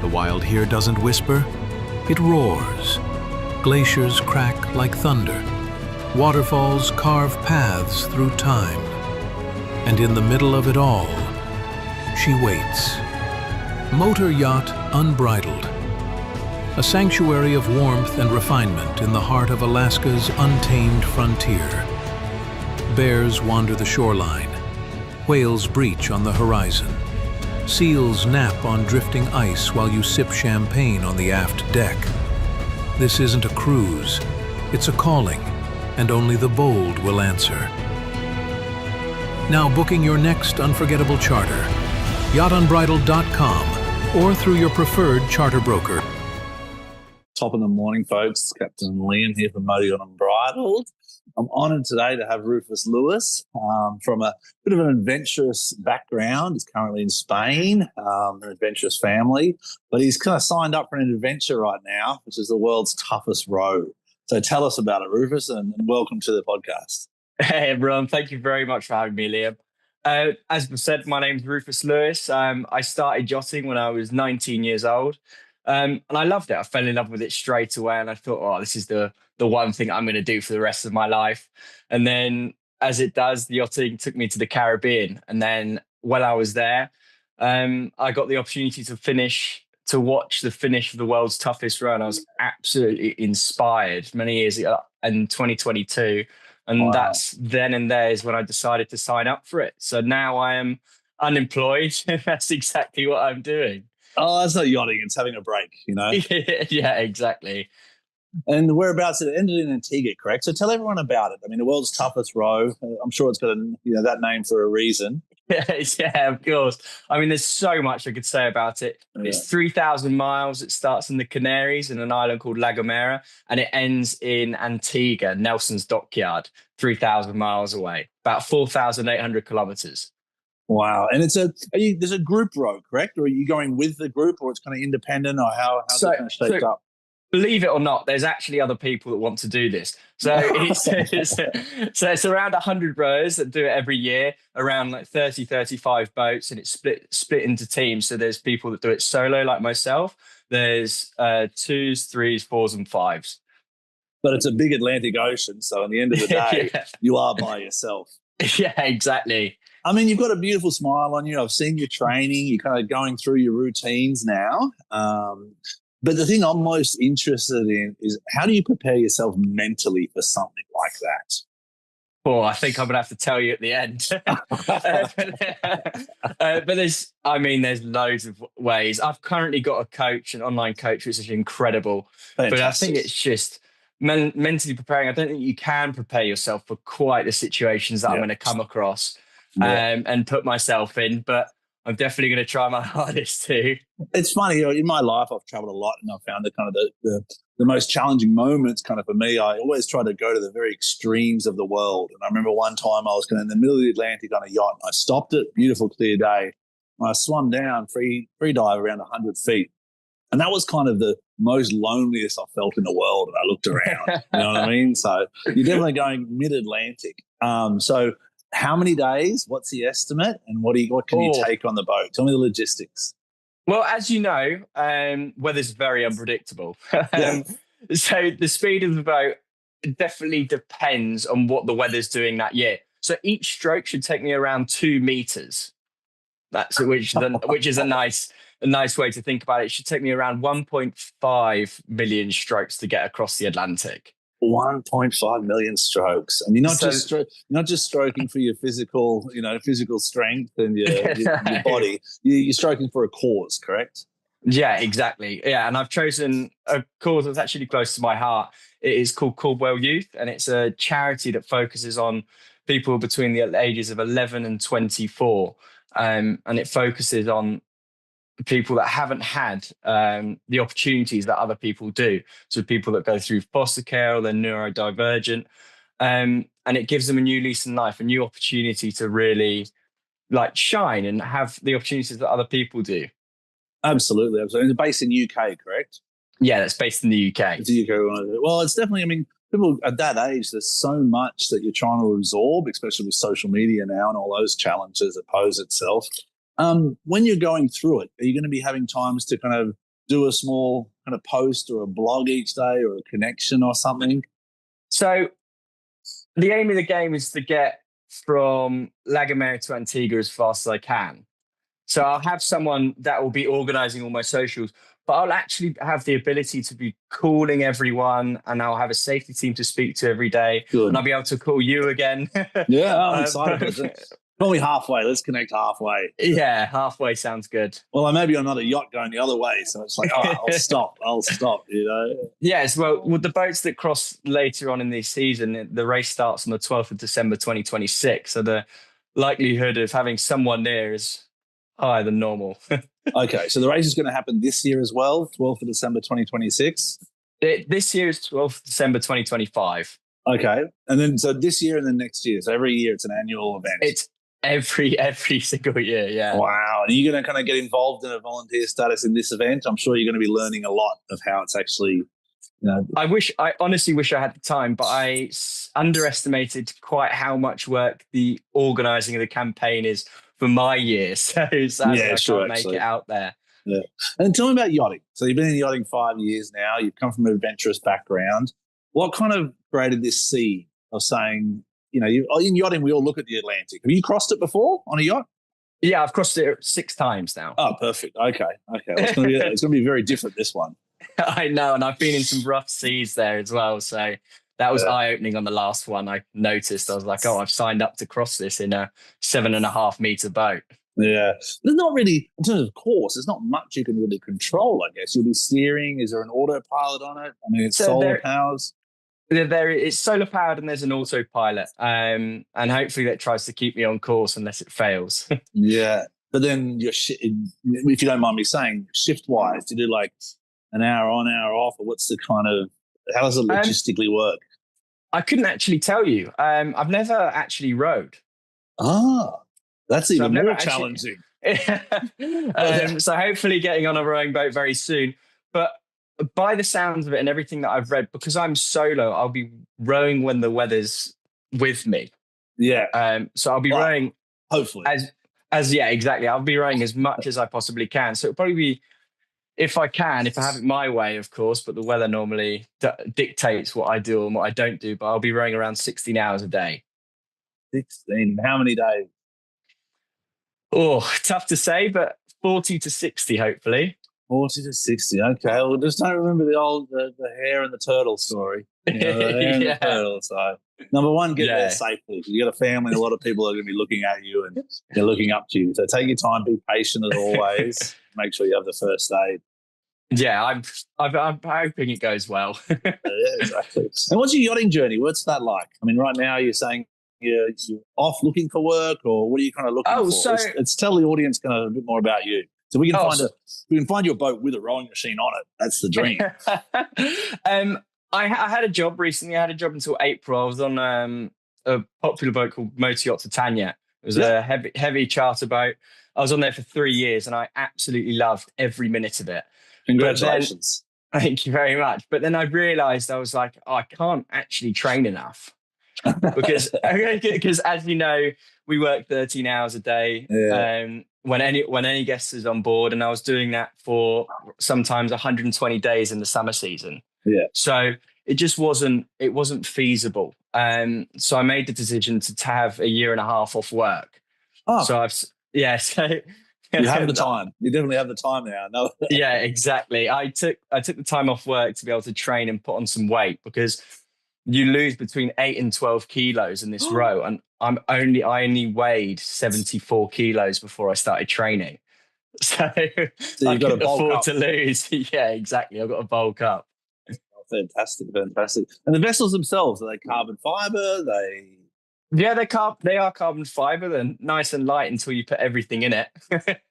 The wild here doesn't whisper, it roars. Glaciers crack like thunder. Waterfalls carve paths through time. And in the middle of it all, she waits. Motor yacht unbridled. A sanctuary of warmth and refinement in the heart of Alaska's untamed frontier. Bears wander the shoreline. Whales breach on the horizon. Seals nap on drifting ice while you sip champagne on the aft deck. This isn't a cruise, it's a calling, and only the bold will answer. Now booking your next unforgettable charter, yachtunbridled.com or through your preferred charter broker. Top of the morning, folks. Captain Liam here from Yacht Unbridled. I'm honoured today to have Rufus Lewis from a bit of an adventurous background. He's currently in Spain, an adventurous family, but he's kind of signed up for an adventure right now, which is the world's toughest row. So tell us about it, Rufus, and welcome to the podcast. Hey, everyone. Thank you very much for having me, Liam. As I said, my name's Rufus Lewis. I started yachting when I was 19 years old. And I loved it. I fell in love with it straight away. And I thought, oh, this is the one thing I'm going to do for the rest of my life. And then as it does, the yachting took me to the Caribbean. And then while I was there, I got the opportunity to watch the finish of the world's toughest run. I was absolutely inspired many years ago in 2022. And Wow. that's then and there is when I decided to sign up for it. So now I am unemployed. That's exactly what I'm doing. Oh, that's not yachting. It's having a break, you know? Yeah, exactly. And whereabouts it ended in Antigua, correct? So tell everyone about it. I mean, the world's toughest row. I'm sure it's got that name for a reason. Yeah, of course. I mean, there's so much I could say about it. Yeah. It's 3,000 miles. It starts in the Canaries in an island called La Gomera, and it ends in Antigua, Nelson's Dockyard, 3,000 miles away, about 4,800 kilometers. Wow. And there's a group row, correct? Or are you going with the group, or it's kind of independent, or how's it kind of shaped up? Believe it or not, there's actually other people that want to do this. So it's around 100 rowers that do it every year, around like 30, 35 boats, and it's split into teams. So there's people that do it solo like myself. There's 2s, 3s, 4s and 5s. But it's a big Atlantic Ocean. So at the end of the day, Yeah. You are by yourself. Yeah, exactly. I mean, you've got a beautiful smile on you. I've seen your training. You're kind of going through your routines now. But the thing I'm most interested in is how do you prepare yourself mentally for something like that? Oh, I think I'm going to have to tell you at the end. But there's loads of ways. I've currently got a coach, an online coach, which is incredible. Fantastic. But I think it's just mentally preparing. I don't think you can prepare yourself for quite the situations that I'm going to come across and put myself in. But I'm definitely going to try my hardest too. It's funny, in my life, I've traveled a lot, and I've found that kind of the most challenging moments kind of for me, I always try to go to the very extremes of the world. And I remember one time I was kind of in the middle of the Atlantic on a yacht, and I stopped it, beautiful, clear day. And I swam down, free dive around 100 feet. And that was kind of the most loneliest I felt in the world. And I looked around, you know what I mean? So you're definitely going mid-Atlantic. So how many days? What's the estimate? And what can you take on the boat? Tell me the logistics. Well, as you know, weather's very unpredictable. So the speed of the boat definitely depends on what the weather's doing that year. So each stroke should take me around 2 meters. Which is a nice way to think about it. It should take me around 1.5 million strokes to get across the Atlantic. 1.5 million strokes, and you're not just stroking for your physical strength and your body. You're stroking for a cause, correct? Yeah, exactly. Yeah, and I've chosen a cause that's actually close to my heart. It is called Caudwell Youth, and it's a charity that focuses on people between the ages of 11 and 24, and it focuses on people that haven't had the opportunities that other people do. So people that go through foster care or they're neurodivergent, and it gives them a new lease in life, a new opportunity to really shine and have the opportunities that other people do. Absolutely. It's based in UK, correct? Yeah, that's based in the UK. It's the UK one. Well, it's definitely, I mean, people at that age, there's so much that you're trying to absorb, especially with social media now and all those challenges that pose itself. When you're going through it, are you going to be having times to kind of do a small kind of post or a blog each day or a connection or something? So the aim of the game is to get from La Gomera to Antigua as fast as I can. So I'll have someone that will be organizing all my socials, but I'll actually have the ability to be calling everyone, and I'll have a safety team to speak to every day. Good. And I'll be able to call you again. Yeah, I'm excited. Call me halfway. Let's connect halfway. Yeah, halfway sounds good. Well, I may be on another yacht going the other way, so it's like, I'll stop, you know? Yes, well, with the boats that cross later on in the season, the race starts on the 12th of December 2026. So the likelihood of having someone there is higher than normal. Okay, so the race is going to happen this year as well, 12th of December 2026? This year is 12th December 2025. Okay, and then so this year and then next year. So every year it's an annual event. It's every single year, yeah. Wow. And are you going to kind of get involved in a volunteer status in this event? I'm sure you're going to be learning a lot of how it's actually, I honestly wish I had the time, but I underestimated quite how much work the organising of the campaign is for my year. So sadly, I can't make it out there. Yeah. And tell me about yachting. So you've been in yachting 5 years now. You've come from an adventurous background. What kind of created this seed of saying, in yachting, we all look at the Atlantic. Have you crossed it before on a yacht? Yeah, I've crossed it 6 times now. Oh, perfect. Okay. Well, it's going to be very different, this one. I know, and I've been in some rough seas there as well. So that was eye-opening on the last one. I noticed, I was like, I've signed up to cross this in a 7.5 meter boat. Yeah. There's not really, in terms of course, there's not much you can really control, I guess. You'll be steering. Is there an autopilot on it? I mean, it's solar powers. It's solar powered and there's an autopilot, and hopefully that tries to keep me on course unless it fails. Yeah, but then if you don't mind me saying, shift wise, do you do like an hour on, hour off, or what's the kind of, how does it logistically work? I couldn't actually tell you. I've never actually rowed. That's even more challenging. So hopefully getting on a rowing boat very soon, but by the sounds of it and everything that I've read, because I'm solo, I'll be rowing when the weather's with me. Yeah. So I'll be rowing. Hopefully. Yeah, exactly. I'll be rowing as much as I possibly can. So it'll probably be, if I have it my way, of course, but the weather normally dictates what I do and what I don't do, but I'll be rowing around 16 hours a day. 16? How many days? Oh, tough to say, but 40 to 60, hopefully. 40 to 60. Okay. Well, just don't remember the old the hare and the turtle story. The hare and the turtle. So, number one, get there safely. You got a family, and a lot of people are going to be looking at you and they're looking up to you. So take your time, be patient as always. Make sure you have the first aid. Yeah, I'm hoping it goes well. Yeah, exactly. And what's your yachting journey? What's that like? I mean, right now you're saying you're off looking for work, or what are you kind of looking for? So let's tell the audience kind of a bit more about you. So we can find your boat with a rowing machine on it. That's the dream. I had a job recently. I had a job until April. I was on a popular boat called Motor Yacht Titania. It was a heavy charter boat. I was on there for 3 years and I absolutely loved every minute of it. Congratulations. Thank you very much. But then I realized, I was like, I can't actually train enough. because as you know, we work 13 hours a day. Yeah. When any guest is on board, and I was doing that for sometimes 120 days in the summer season. Yeah. So it just wasn't feasible. So I made the decision to have a year and a half off work. Oh. So so you have the time. You definitely have the time now. No. Yeah, exactly. I took the time off work to be able to train and put on some weight, because you lose between 8 and 12 kilos in this row. And I only weighed 74 kilos before I started training. So you've got to bulk up to lose. Yeah, exactly. I've got to bulk up. Oh, fantastic. And the vessels themselves, are they carbon fiber? Yeah, they are carbon fiber. They're nice and light until you put everything in it.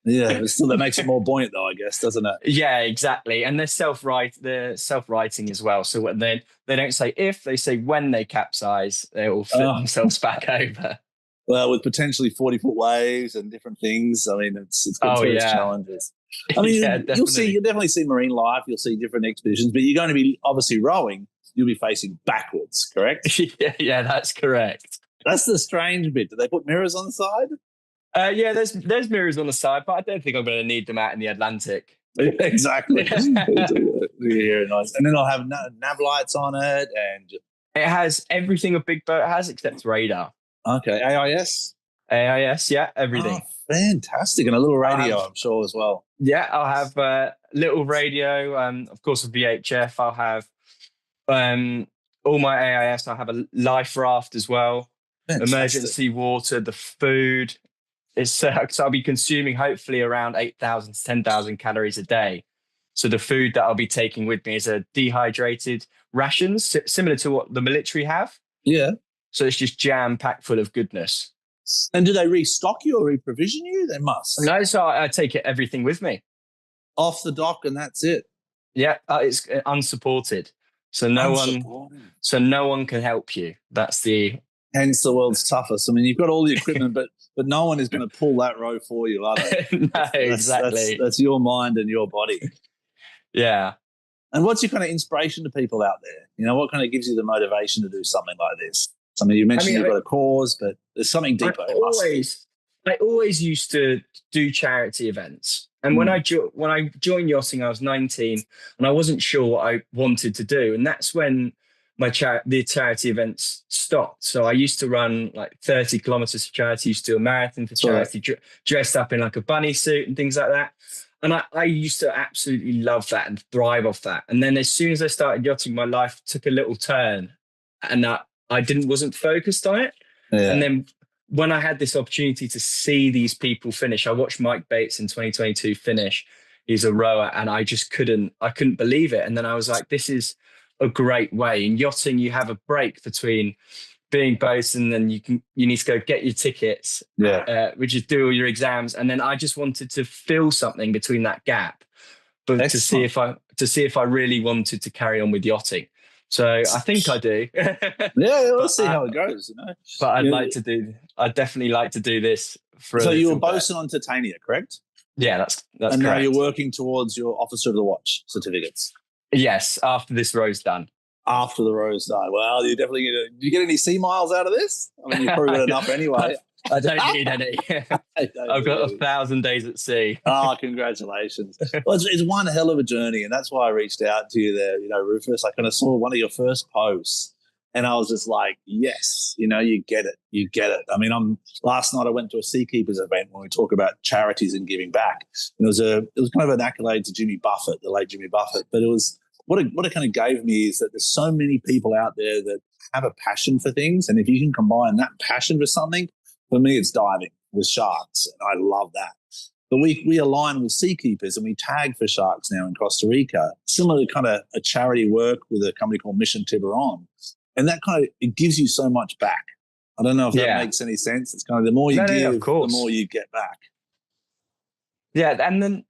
Yeah, but still that makes it more buoyant though, I guess, doesn't it? Yeah, exactly. And they're self-righting as well. So when they don't say if, they say when they capsize, they will flip themselves back over. Well, with potentially 40-foot waves and different things, I mean, it's got its challenges. I mean, you'll definitely see marine life. You'll see different expeditions, but you're going to be obviously rowing. You'll be facing backwards, correct? Yeah, that's correct. That's the strange bit. Do they put mirrors on the side? Yeah, there's mirrors on the side, but I don't think I'm going to need them out in the Atlantic. Exactly. Yeah, nice. And then I'll have nav lights on it, and It has everything a big boat has except radar. okay, AIS. AIS, yeah, Oh, everything. fantastic, and a little radio, I'm sure as well. Yeah, I'll have a little radio, of course, a VHF. I'll have all my AIS. I'll have a life raft as well, Fantastic. emergency water, the food. So I'll be consuming hopefully around 8,000 to 10,000 calories a day. So the food that I'll be taking with me is a dehydrated rations, similar to what the military have. Yeah. So it's just jam packed full of goodness. And do they restock you or reprovision you? They must. No, so I take everything with me. Off the dock, and that's it. Yeah, it's unsupported. So no one can help you. That's the hence the world's toughest. I mean, you've got all the equipment, but no one is going to pull that row for you, are they? No, exactly. That's your mind and your body. Yeah. And what's your kind of inspiration to people out there? You know, what kind of gives you the motivation to do something like this? I mean, you mentioned you've got a cause, but there's something deeper. I always used to do charity events. And when I joined yachting, I was 19 and I wasn't sure what I wanted to do. And that's when the charity events stopped. So I used to run like 30 kilometers for charity, used to do a marathon for charity, dressed up in like a bunny suit and things like that. And I used to absolutely love that and thrive off that. And then as soon as I started yachting, my life took a little turn and I wasn't focused on it. Yeah. And then when I had this opportunity to see these people finish, I watched Mike Bates in 2022 finish. He's a rower and I couldn't believe it. And then I was like, this is a great way. In yachting, you have a break between being boats and then you need to go get your tickets, which is do all your exams. And then I just wanted to fill something between that gap, but to see if I really wanted to carry on with yachting. So I think I do. We'll see how it goes, you know. But I'd definitely like to do this for so you were bosun on Titania, correct? Yeah, that's and correct. Now you're working towards your Officer of the Watch certificates. Yes, after this row's done. After the row's done. Well, you definitely do you get any sea miles out of this? I mean, you've probably got enough anyway. I don't need any. I've got 1,000 days at sea. Oh, congratulations. Well, it's one hell of a journey, and that's why I reached out to you there, you know, Rufus. I kind of saw one of your first posts, and I was just like, yes, you know, you get it. You get it. I mean, last night I went to a Seakeepers event when we talk about charities and giving back. And it was kind of an accolade to Jimmy Buffett, the late Jimmy Buffett, but it was what it kind of gave me is that there's so many people out there that have a passion for things, and if you can combine that passion with something, for me, it's diving with sharks, and I love that. But we align with Seakeepers, and we tag for sharks now in Costa Rica, similar to kind of a charity work with a company called Mission Tiburon. And that kind of, it gives you so much back. I don't know if that makes any sense. It's kind of the more you give, the more you get back. Yeah, and then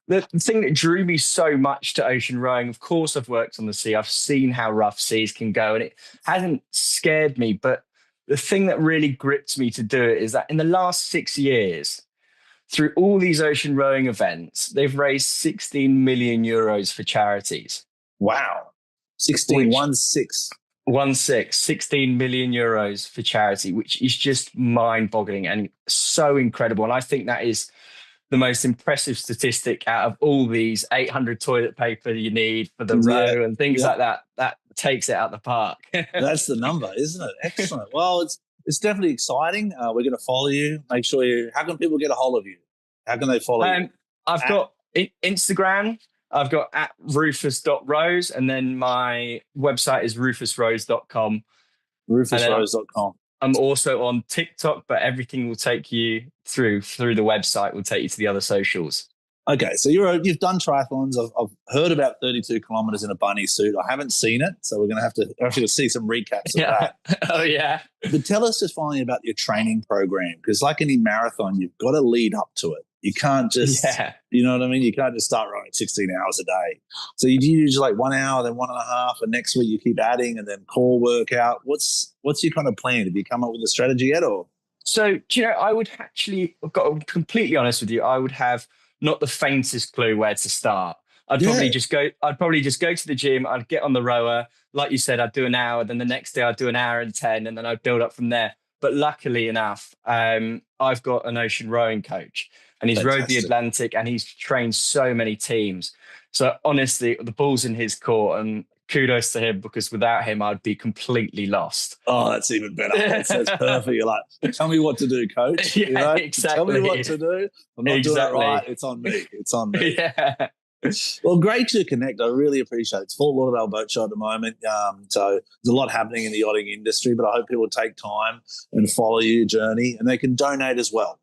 the thing that drew me so much to ocean rowing, of course, I've worked on the sea. I've seen how rough seas can go, and it hasn't scared me, but the thing that really gripped me to do it is that in the last 6 years, through all these ocean rowing events, they've raised 16 million euros for charities. Wow. 16 million euros for charity, which is just mind-boggling and so incredible. And I think that is the most impressive statistic out of all these 800 toilet paper you need for the row and things like that. That takes it out the park. That's the number, isn't it? Excellent. Well, it's definitely exciting. We're going to follow you. Make sure how can people get a hold of you? How can they follow you? I've got Instagram. I've got at rufus.rose, and then my website is rufusrose.com. Rufusrose.com. I'm also on TikTok, but everything will take you through the website, will take you to the other socials. Okay, so you've done triathlons. I've heard about 32 kilometers in a bunny suit. I haven't seen it, so we're going to have to see some recaps of that. Oh, yeah. But tell us just finally about your training program, because like any marathon, you've got to lead up to it. You can't just, you know what I mean? You can't just start running 16 hours a day. So you do like 1 hour, then 1.5, and next week you keep adding, and then core workout. What's your kind of plan? Have you come up with a strategy yet, or? So, do you know, I would actually, I've got to be completely honest with you, I would have not the faintest clue where to start. I'd probably just go to the gym. I'd get on the rower. Like you said, I'd do an hour. Then the next day I'd do an hour and 10, and then I'd build up from there. But luckily enough, I've got an ocean rowing coach. and he's rowed the Fantastic. Atlantic, and he's trained so many teams. So honestly, the ball's in his court, and kudos to him, because without him, I'd be completely lost. Oh, that's even better. That's perfect. You're like, tell me what to do, coach. Yeah, exactly. Tell me what to do. I'm not doing it right. It's on me. It's on me. Yeah. Well, great to connect. I really appreciate it. It's Fort Lauderdale Boat Show at the moment. So there's a lot happening in the yachting industry, but I hope people take time and follow your journey, and they can donate as well.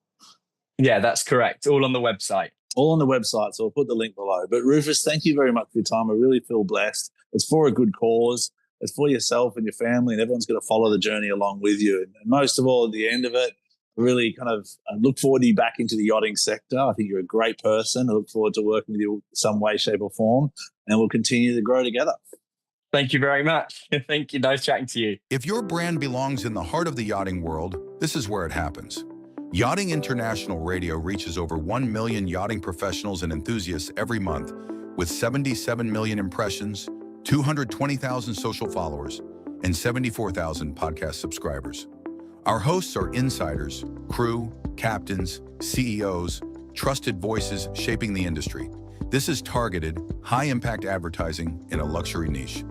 Yeah, that's correct. All on the website. All on the website. So I'll put the link below. But Rufus, thank you very much for your time. I really feel blessed. It's for a good cause. It's for yourself and your family, and everyone's going to follow the journey along with you. And most of all, at the end of it, really kind of look forward to you back into the yachting sector. I think you're a great person. I look forward to working with you some way, shape or form, and we'll continue to grow together. Thank you very much. Thank you. Nice chatting to you. If your brand belongs in the heart of the yachting world, this is where it happens. Yachting International Radio reaches over 1 million yachting professionals and enthusiasts every month, with 77 million impressions, 220,000 social followers, and 74,000 podcast subscribers. Our hosts are insiders, crew, captains, CEOs, trusted voices shaping the industry. This is targeted, high-impact advertising in a luxury niche.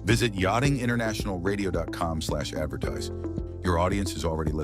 Visit yachtinginternationalradio.com/advertise. Your audience is already listening.